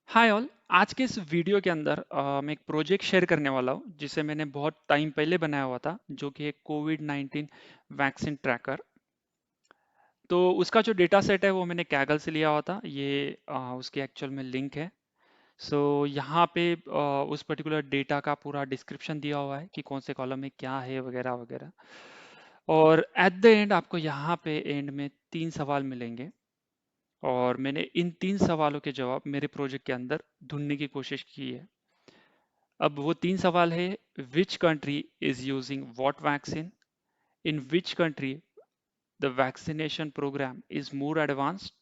Hi all. आज के इस वीडियो के अंदर मैं एक प्रोजेक्ट शेयर करने वाला हूँ जिसे मैंने बहुत टाइम पहले बनाया हुआ था, जो कि एक कोविड-19 वैक्सीन ट्रैकर। तो उसका जो डेटा सेट है वो मैंने कैगल से लिया हुआ था। ये उसके एक्चुअल में लिंक है। सो यहाँ पे उस पर्टिकुलर डेटा का पूरा डिस्क्रिप्शन दिया हुआ है कि कौन से कॉलम में क्या है वगैरह वगैरह। और एट द एंड आपको यहाँ पे एंड में 3 सवाल मिलेंगे, और मैंने इन 3 सवालों के जवाब मेरे प्रोजेक्ट के अंदर ढूंढने की कोशिश की है। अब वो 3 सवाल है: which country is using what vaccine, in which country the vaccination program is more advanced,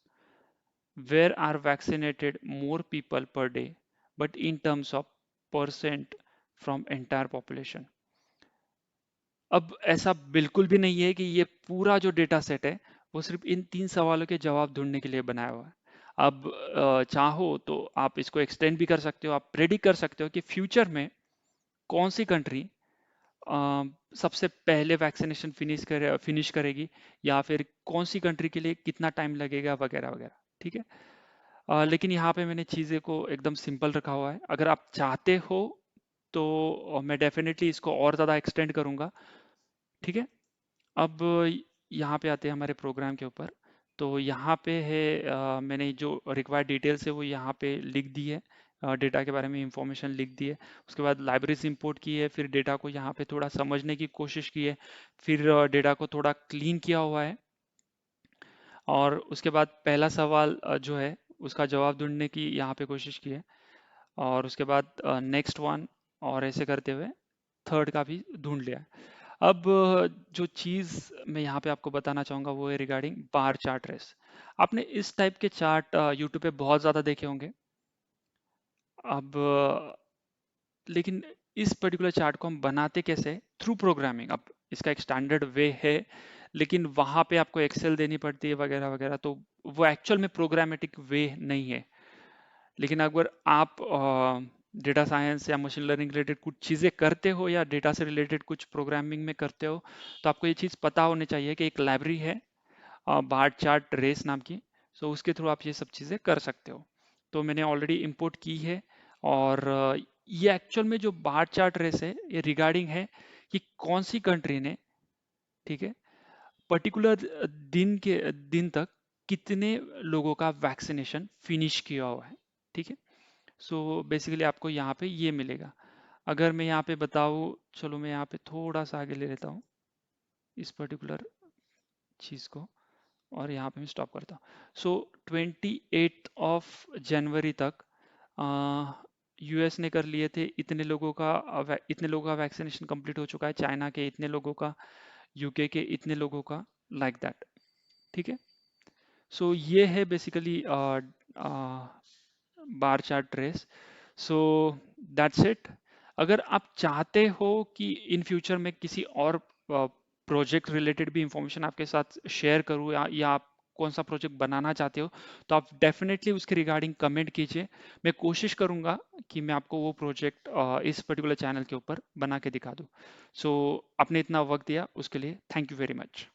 where are vaccinated more people per day but in terms of percent from entire population. अब ऐसा बिल्कुल भी नहीं है कि ये पूरा जो डेटा सेट है वो सिर्फ इन 3 सवालों के जवाब ढूंढने के लिए बनाया हुआ है। अब चाहो तो आप इसको एक्सटेंड भी कर सकते हो। आप प्रेडिक्ट कर सकते हो कि फ्यूचर में कौन सी कंट्री सबसे पहले वैक्सीनेशन फिनिश करेगी, या फिर कौन सी कंट्री के लिए कितना टाइम लगेगा वगैरह वगैरह। ठीक है। लेकिन यहाँ पे मैंने चीज़ें को एकदम सिंपल रखा हुआ है। अगर आप चाहते हो तो मैं डेफिनेटली इसको और ज़्यादा एक्सटेंड करूँगा। ठीक है। अब यहाँ पे आते हैं हमारे प्रोग्राम के ऊपर। तो यहाँ पे है, मैंने जो रिक्वायर्ड डिटेल्स है वो यहाँ पे लिख दी है। डेटा के बारे में इंफॉर्मेशन लिख दी है। उसके बाद लाइब्रेरीज इंपोर्ट की है, फिर डेटा को यहाँ पे थोड़ा समझने की कोशिश की है, फिर डेटा को थोड़ा क्लीन किया हुआ है। और उसके बाद पहला सवाल जो है उसका जवाब ढूंढने की यहाँ पे कोशिश की है। और उसके बाद नेक्स्ट वन, और ऐसे करते हुए थर्ड का भी ढूंढ लिया है। अब जो चीज़ मैं यहाँ पे आपको बताना चाहूँगा वो है रिगार्डिंग बार चार्ट रेस। आपने इस टाइप के चार्ट यूट्यूब पे बहुत ज़्यादा देखे होंगे। अब लेकिन इस पर्टिकुलर चार्ट को हम बनाते कैसे? Through programming. अब इसका एक स्टैंडर्ड वे है, लेकिन वहाँ पे आपको एक्सेल देनी पड़ती है वगैरह वगैरह, तो वो एक्चुअल में प्रोग्रामेटिक वे नहीं है। लेकिन अगर आप डेटा साइंस या मशीन लर्निंग रिलेटेड कुछ चीज़ें करते हो, या डेटा से रिलेटेड कुछ प्रोग्रामिंग में करते हो, तो आपको ये चीज़ पता होनी चाहिए कि एक लाइब्रेरी है बार चार्ट रेस नाम की। सो उसके थ्रू आप ये सब चीज़ें कर सकते हो। तो मैंने ऑलरेडी इंपोर्ट की है। और ये एक्चुअल में जो बार चार्ट रेस है ये रिगार्डिंग है कि कौन सी कंट्री ने, ठीक है, पर्टिकुलर दिन तक कितने लोगों का वैक्सीनेशन फिनिश किया हुआ है। ठीक है। सो बेसिकली आपको यहाँ पे ये मिलेगा। अगर मैं यहाँ पे बताऊँ, चलो मैं यहाँ पे थोड़ा सा आगे ले लेता हूँ इस पर्टिकुलर चीज़ को, और यहाँ पे मैं स्टॉप करता हूँ। सो 28 जनवरी तक यूएस ने कर लिए थे इतने लोगों का, इतने लोगों का वैक्सीनेशन कंप्लीट हो चुका है। चाइना के इतने लोगों का, यूके के इतने लोगों का, लाइक दैट। ठीक है। सो ये है basically bar chart trace. So that's it. अगर आप चाहते हो कि इन फ्यूचर में किसी और प्रोजेक्ट रिलेटेड भी इंफॉर्मेशन आपके साथ शेयर करूँ, या आप कौन सा प्रोजेक्ट बनाना चाहते हो, तो आप डेफिनेटली उसके रिगार्डिंग कमेंट कीजिए। मैं कोशिश करूंगा कि मैं आपको वो प्रोजेक्ट इस पर्टिकुलर चैनल के ऊपर बना के दिखा दूँ। सो आपने इतना वक्त दिया उसके लिए थैंक यू वेरी मच।